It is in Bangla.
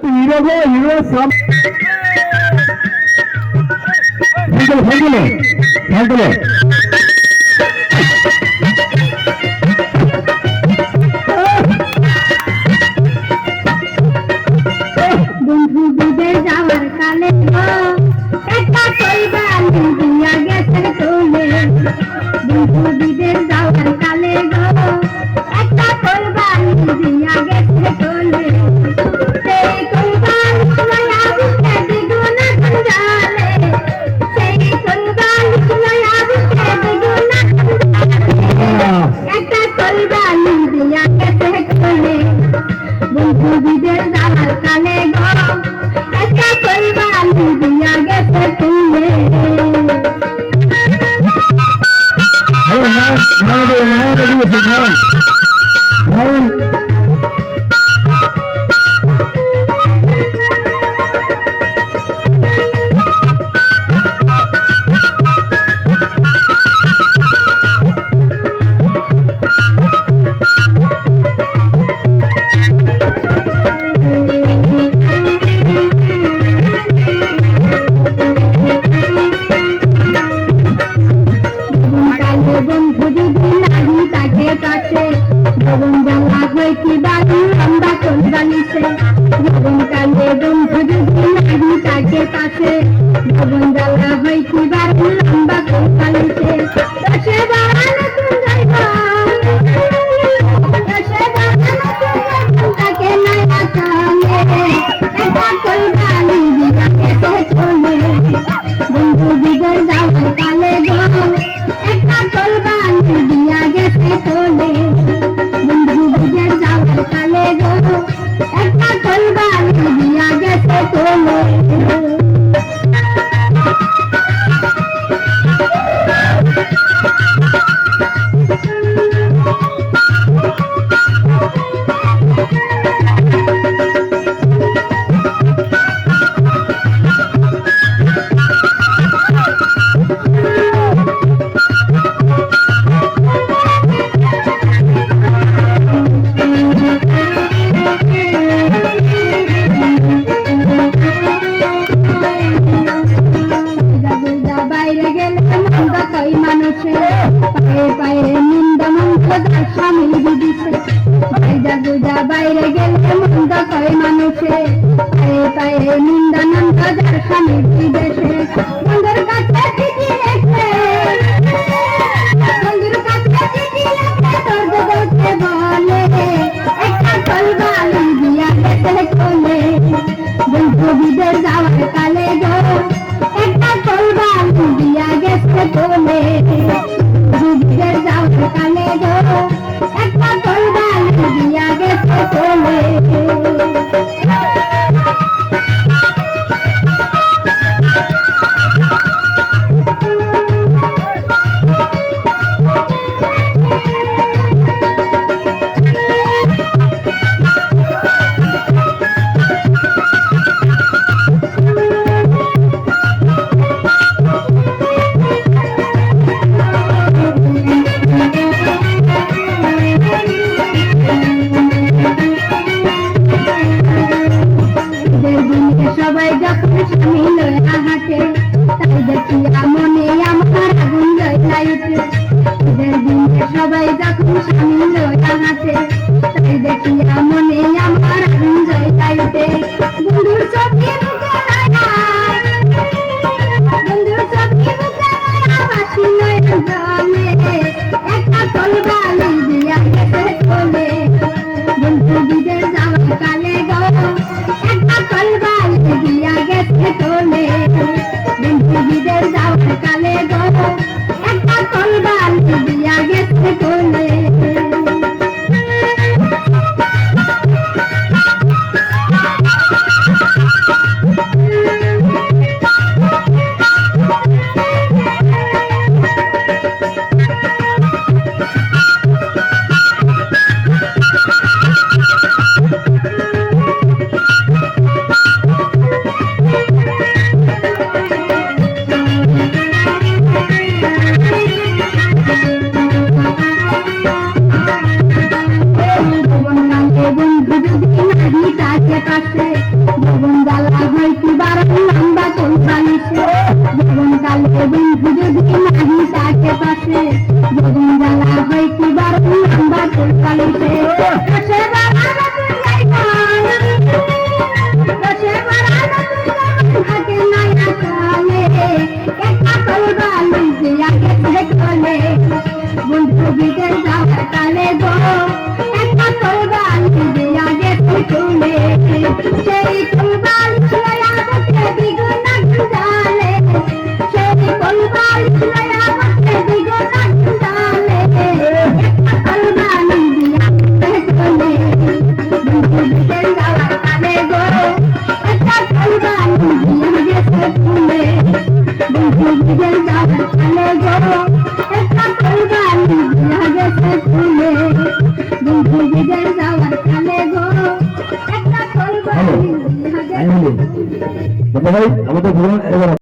হিরো গো হিরো সব ফেলগুলো বন্ধু বিদেশ যাওয়ার কালে একটা কইবা দিয়া গেছে চলে বন্ধু বিদেশ যাওয়ার কালে একটা কইবা দিয়া গেছে চলে সেই কইবা লয়া বুকে দিগুনা জালে সেই কইবা লয়া বুকে দিগুনা একটা কইবা দিয়া গেছে চলে বন্ধু বিদেশ যাওয়ার কালে একটা কইবা দিয়া গেছে চলে জীবন জ্বালা হইতে বাড়ি লম্বা চলবালিছে জীবন কালে বন্ধু যদি নাহি তাকে কাছে জীবন জ্বালা হইতে বাড়ি লম্বা চলবালিছে দশে বাড়ানো তুমি যাইবা দশে বাড়ানো তুমি তাকে নাই আসামে এটা কইবানি দিয়া কেটে চলে বন্ধু বিদের যাওয়ার কালে একটা কইবানি দিয়া গেছে চলে কালে একটা কলবা দিয়া গেছে চলে পায়ে পায়ে নিন্দা মন্দ স্বামী বিদিছে বাইজা গুজা বাইরে গেলে মন্দ কয় মানুষে পায়ে পায়ে নিন্দা নন্দ যার স্বামী বিদেশে বন্ধুর কাছে চিঠি লেখে বন্ধুর কাছে চিঠি লেখে তোর বলতে বলে একটা কলবালি দিয়া গেছে চলে বন্ধু বিদেশ যাওয়ার কালে একটা কলবালি দিয়া গেছে চলে বিদেশ যাওয়ার কালে একটা কলবালি দিয়া গেছে চলে বিয়া গেছে ফুলে বন্ধু বিদেশ যাওয়ার কালে গো একটা কোরবানি বিয়া গেছে ফুলে বন্ধু বিদেশ যাওয়ার কালে গো একটা কোরবানি বিয়া গেছে ভাই আমাদের জীবন এবার